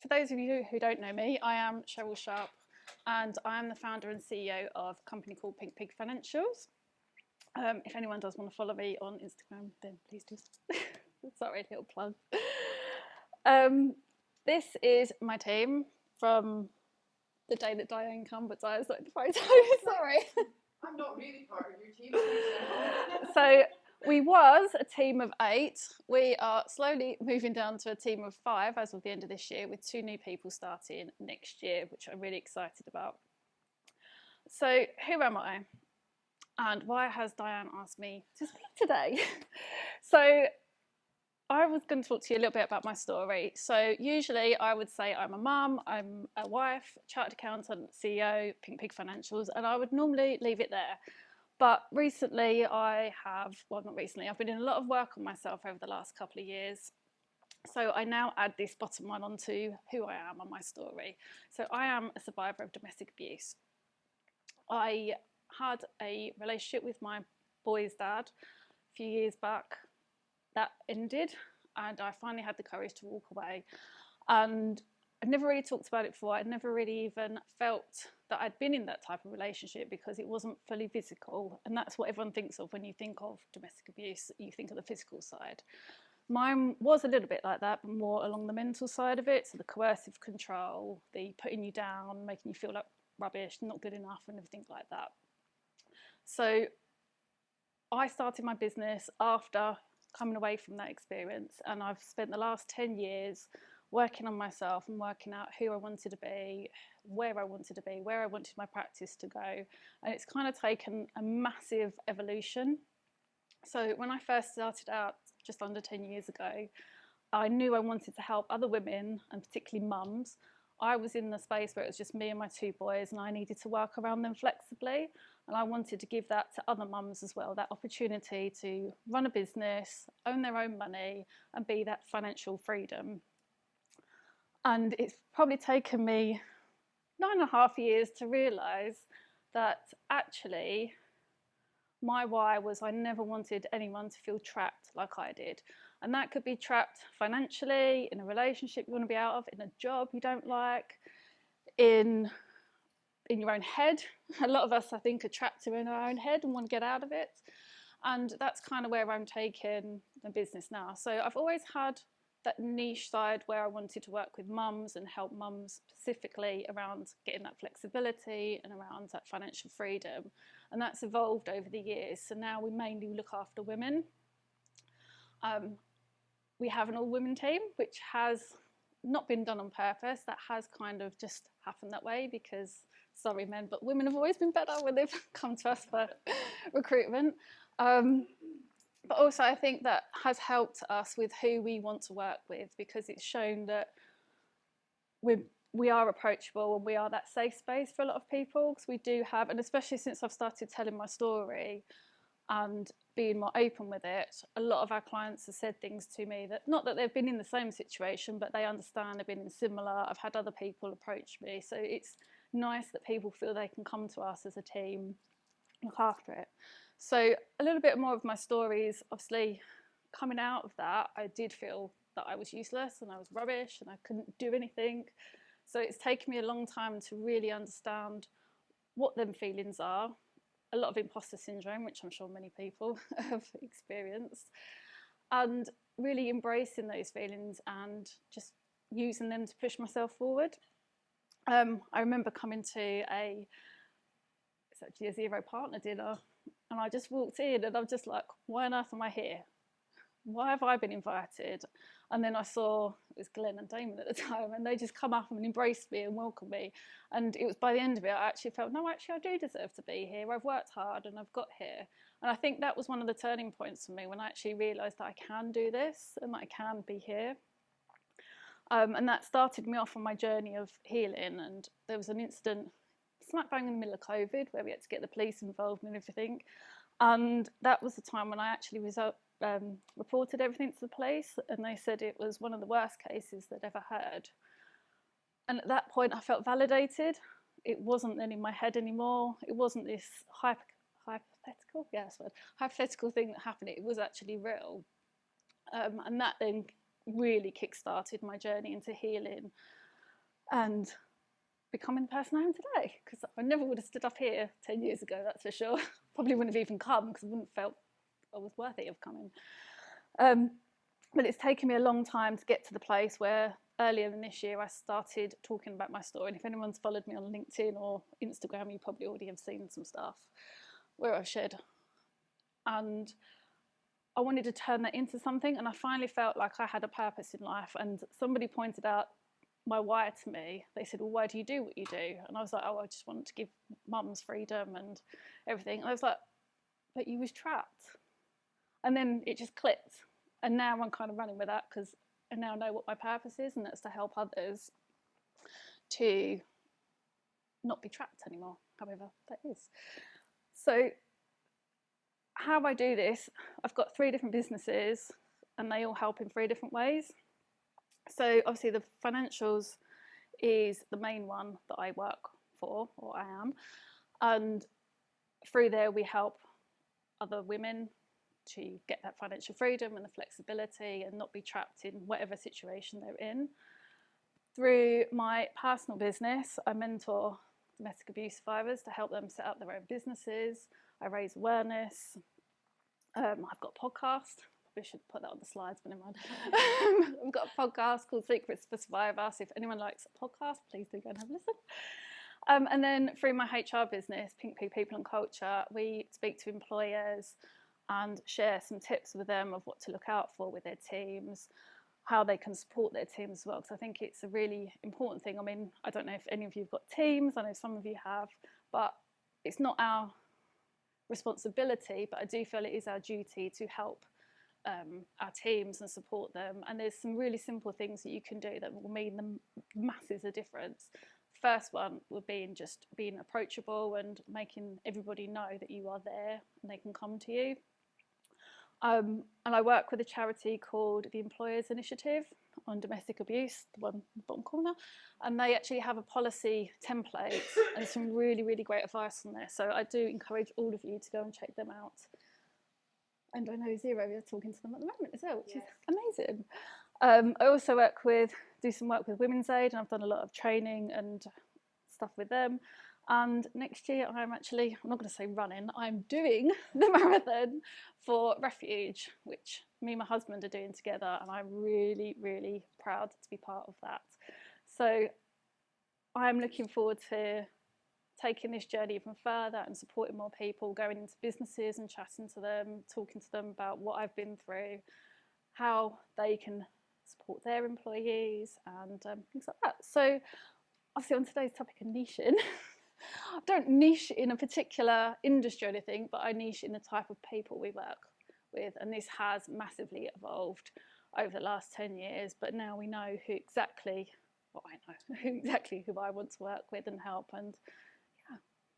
For those of you who don't know me, I am Cheryl Sharp and I am the founder and CEO of a company called Pink Pig Financials. If anyone does want to follow me on Instagram, then please do. Sorry, little plug. This is my team from the day that Diane come, but Diane's not in the photo. Sorry. I'm not really part of your team. So we was a team of 8. We are slowly moving down to a team of 5 as of the end of this year, with 2 new people starting next year, which I'm really excited about. So who am I? And why has Diane asked me to speak today? So I was going to talk to you a little bit about my story. So usually I would say I'm a mum, I'm a wife, chartered accountant, CEO, Pink Pig Financials, and I would normally leave it there. But recently I've been in a lot of work on myself over the last couple of years. So I now add this bottom line onto who I am and my story. So I am a survivor of domestic abuse. I had a relationship with my boy's dad a few years back. That ended and I finally had the courage to walk away. And I'd never really talked about it before. I'd never really even felt that I'd been in that type of relationship because it wasn't fully physical. And that's what everyone thinks of when you think of domestic abuse. You think of the physical side. Mine was a little bit like that, but more along the mental side of it. So the coercive control, the putting you down, making you feel like rubbish, not good enough, and everything like that. So I started my business after coming away from that experience, and I've spent the last 10 years working on myself and working out who I wanted to be, where I wanted to be, where I wanted my practice to go. And it's kind of taken a massive evolution. So when I first started out just under 10 years ago, I knew I wanted to help other women, and particularly mums. I was in the space where it was just me and my 2 boys, and I needed to work around them flexibly. And I wanted to give that to other mums as well, that opportunity to run a business, own their own money, and be that financial freedom. And it's probably taken me 9.5 years to realise that actually my why was I never wanted anyone to feel trapped like I did. And that could be trapped financially, in a relationship you want to be out of, in a job you don't like, in your own head. A lot of us, I think, are trapped in our own head and want to get out of it. And that's kind of where I'm taking the business now. So I've always had that niche side where I wanted to work with mums and help mums specifically around getting that flexibility and around that financial freedom. And that's evolved over the years. So now we mainly look after women. We have an all-women team, which has not been done on purpose. That has kind of just happened that way because, sorry men, but women have always been better when they've come to us for recruitment. But also I think that has helped us with who we want to work with, because it's shown that we are approachable and we are that safe space for a lot of people, because we do have, and especially since I've started telling my story and being more open with it, a lot of our clients have said things to me that, not that they've been in the same situation, but they understand they've been in similar. I've had other people approach me. So it's nice that people feel they can come to us as a team, look after it. So a little bit more of my story is obviously coming out of that. I did feel that I was useless and I was rubbish and I couldn't do anything. So it's taken me a long time to really understand what them feelings are. A lot of imposter syndrome, which I'm sure many people have experienced, and really embracing those feelings and just using them to push myself forward. I remember coming to it's actually a Xero Partner dinner, and I just walked in and I'm just like, why on earth am I here? Why have I been invited? And then I saw it was Glenn and Damon at the time, and they just come up and embraced me and welcomed me. And it was by the end of it, I actually felt, no, actually I do deserve to be here. I've worked hard and I've got here. And I think that was one of the turning points for me, when I actually realised that I can do this and that I can be here. And that started me off on my journey of healing. And there was an incident smack bang in the middle of COVID where we had to get the police involved and everything. And that was the time when I actually reported everything to the police, and they said it was one of the worst cases they'd ever heard. And at that point I felt validated. It wasn't then in my head anymore. It wasn't this hypothetical thing that happened. It was actually real. And that then really kick-started my journey into healing. and becoming the person I am today, because I never would have stood up here 10 years ago, that's for sure. Probably wouldn't have even come because I wouldn't have felt I was worthy of coming. But it's taken me a long time to get to the place where earlier in this year I started talking about my story. And if anyone's followed me on LinkedIn or Instagram, you probably already have seen some stuff where I've shared. And I wanted to turn that into something, and I finally felt like I had a purpose in life. And somebody pointed out my why to me. They said, well, why do you do what you do? And I was like, oh, I just want to give mums freedom and everything. And I was like, but you was trapped. And then it just clicked. And now I'm kind of running with that because I now know what my purpose is, and that's to help others to not be trapped anymore, however that is. So how I do this, I've got 3 different businesses and they all help in 3 different ways. So obviously the financials is the main one that I work for, or I am. And through there we help other women to get that financial freedom and the flexibility and not be trapped in whatever situation they're in. Through my personal business, I mentor domestic abuse survivors to help them set up their own businesses. I raise awareness. I've got a podcast. We should put that on the slides, but never mind. I've got a podcast called Secrets for Survivor. So if anyone likes a podcast, please do go and have a listen. And then through my HR business, Pink Pea People and Culture, we speak to employers and share some tips with them of what to look out for with their teams, how they can support their teams as well, because I think it's a really important thing. I mean, I don't know if any of you have got teams, I know some of you have, but it's not our responsibility, but I do feel it is our duty to help our teams and support them. And there's some really simple things that you can do that will mean the masses of difference. First one would be in just being approachable and making everybody know that you are there and they can come to you. And I work with a charity called the Employers Initiative on domestic abuse, the one in the bottom corner, and they actually have a policy template and some really, really great advice on there. So I do encourage all of you to go and check them out. And I know Xero, you're talking to them at the moment as well, which is amazing. I also do some work with Women's Aid, and I've done a lot of training and stuff with them. And next year I'm not going to say running, I'm doing the marathon for Refuge, which me and my husband are doing together, and I'm really, really proud to be part of that. So I'm looking forward to taking this journey even further and supporting more people, going into businesses and chatting to them, talking to them about what I've been through, how they can support their employees and things like that. So obviously on today's topic of niching, I don't niche in a particular industry or anything, but I niche in the type of people we work with. And this has massively evolved over the last 10 years, but now we know who I want to work with and help. And